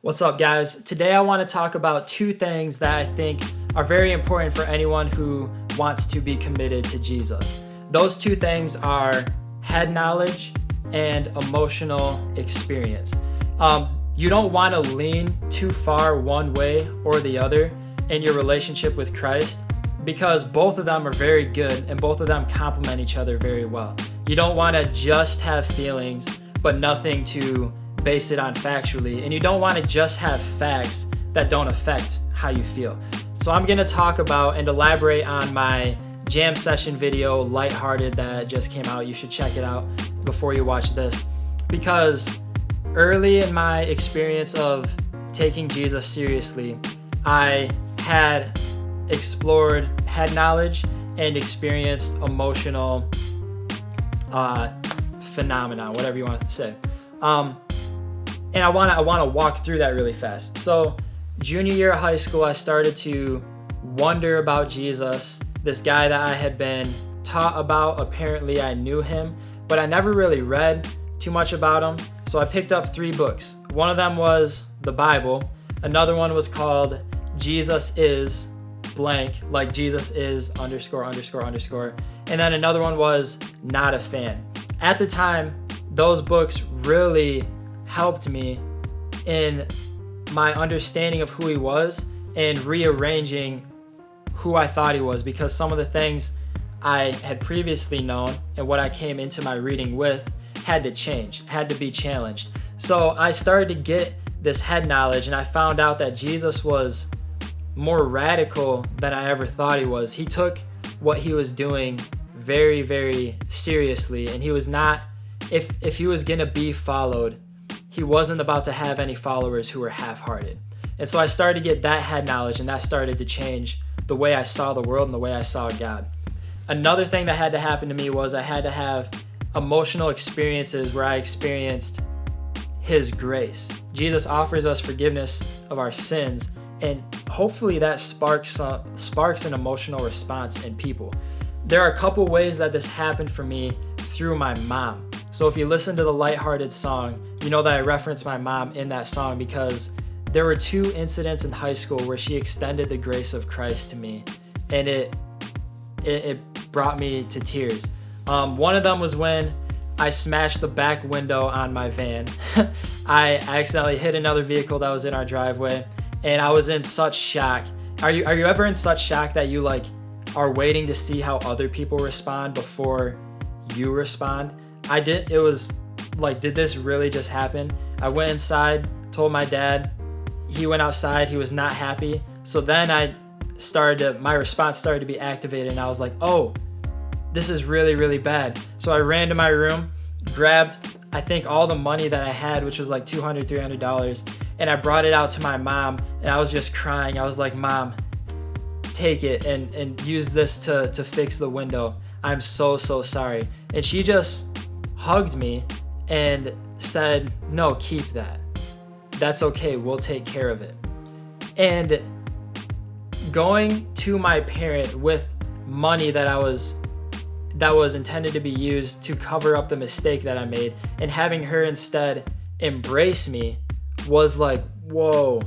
What's up, guys? Today I want to talk about two things that I think are very important for anyone who wants to be committed to Jesus. Those two things are head knowledge and emotional experience. You don't want to lean too far one way or the other in your relationship with Christ, because both of them are very good and both of them complement each other very well. You don't want to just have feelings but nothing to base it on factually, and you don't want to just have facts that don't affect how you feel. So I'm going to talk about and elaborate on my jam session video, Lighthearted, that just came out. You should check it out before you watch this, because early in my experience of taking Jesus seriously, I had explored head knowledge and experienced emotional phenomena, whatever you want to say. And I want to walk through that really fast. So junior year of high school, I started to wonder about Jesus, this guy that I had been taught about. Apparently I knew him, but I never really read too much about him. So I picked up 3 books. One of them was the Bible. Another one was called Jesus is blank, like Jesus is .. And then another one was Not a Fan. At the time, those books really helped me in my understanding of who he was and rearranging who I thought he was, because some of the things I had previously known and what I came into my reading with had to change, had to be challenged. So I started to get this head knowledge, and I found out that Jesus was more radical than I ever thought he was. He took what he was doing very, very seriously, and he was not, if he was gonna be followed, he wasn't about to have any followers who were half-hearted. And so I started to get that head knowledge, and that started to change the way I saw the world and the way I saw God. Another thing that had to happen to me was I had to have emotional experiences where I experienced his grace. Jesus offers us forgiveness of our sins, and hopefully that sparks an emotional response in people. There are a couple ways that this happened for me through my mom. So if you listen to the Lighthearted song, you know that I reference my mom in that song, because there were 2 incidents in high school where she extended the grace of Christ to me, and it brought me to tears. One of them was when I smashed the back window on my van. I accidentally hit another vehicle that was in our driveway, and I was in such shock. Are you ever in such shock that you are waiting to see how other people respond before you respond? I did. It was like, did this really just happen? I went inside, told my dad. He went outside. He was not happy. So then my response started to be activated, and I was like, oh, this is really, really bad. So I ran to my room, grabbed, I think, all the money that I had, which was like $200, $300, and I brought it out to my mom, and I was just crying. I was like, Mom, take it and use this to fix the window. I'm so sorry. And she just hugged me and said, no, keep that. That's okay. We'll take care of it. And going to my parent with money that was intended to be used to cover up the mistake that I made, and having her instead embrace me was like, whoa,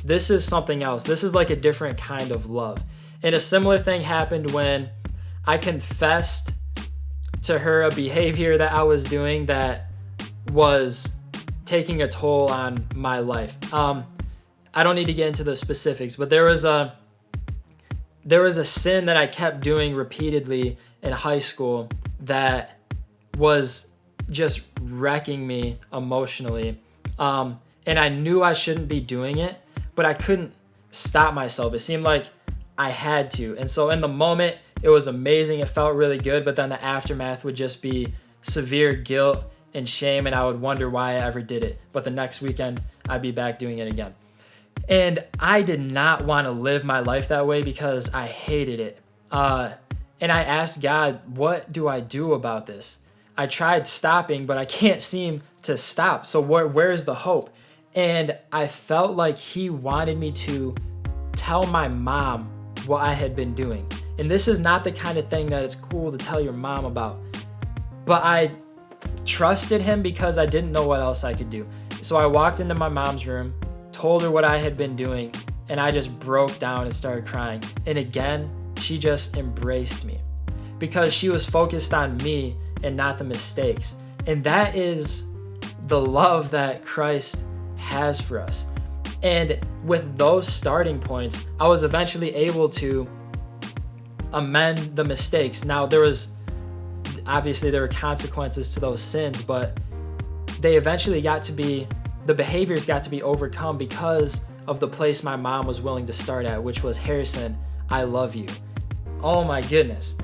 this is something else. This is like a different kind of love. And a similar thing happened when I confessed to her a behavior that I was doing that was taking a toll on my life. I don't need to get into the specifics, but there was a sin that I kept doing repeatedly in high school that was just wrecking me emotionally. And I knew I shouldn't be doing it, but I couldn't stop myself. It seemed like I had to. And so in the moment, it was amazing. It felt really good, but then the aftermath would just be severe guilt and shame, and I would wonder why I ever did it. But the next weekend, I'd be back doing it again. And I did not want to live my life that way because I hated it. And I asked God, what do I do about this? I tried stopping, but I can't seem to stop. So where's the hope? And I felt like he wanted me to tell my mom what I had been doing. And this is not the kind of thing that is cool to tell your mom about. But I trusted him because I didn't know what else I could do. So I walked into my mom's room, told her what I had been doing, and I just broke down and started crying. And again, she just embraced me because she was focused on me and not the mistakes. And that is the love that Christ has for us. And with those starting points, I was eventually able to amend the mistakes. Now, there were consequences to those sins, but they eventually the behaviors got to be overcome because of the place my mom was willing to start at, which was, Harrison, I love you. Oh my goodness.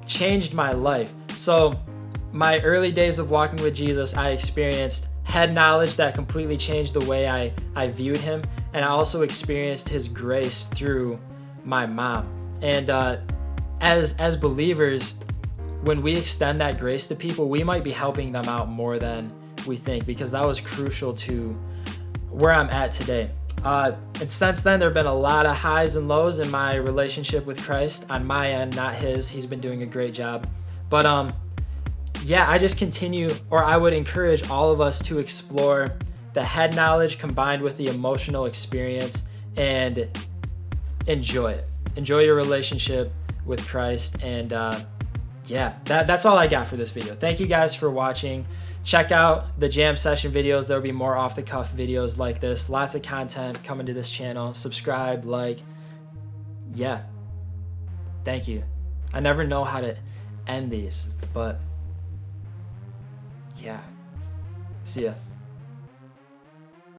Changed my life. So my early days of walking with Jesus, I experienced head knowledge that completely changed the way I viewed him. And I also experienced his grace through my mom. And as believers, when we extend that grace to people, we might be helping them out more than we think, because that was crucial to where I'm at today. And since then, there have been a lot of highs and lows in my relationship with Christ on my end, not his. He's been doing a great job. But I just I would encourage all of us to explore the head knowledge combined with the emotional experience and enjoy it. Enjoy your relationship with Christ. And that's all I got for this video. Thank you guys for watching. Check out the jam session videos. There'll be more off the cuff videos like this. Lots of content coming to this channel. Subscribe, like. Yeah. Thank you. I never know how to end these, but yeah. See ya.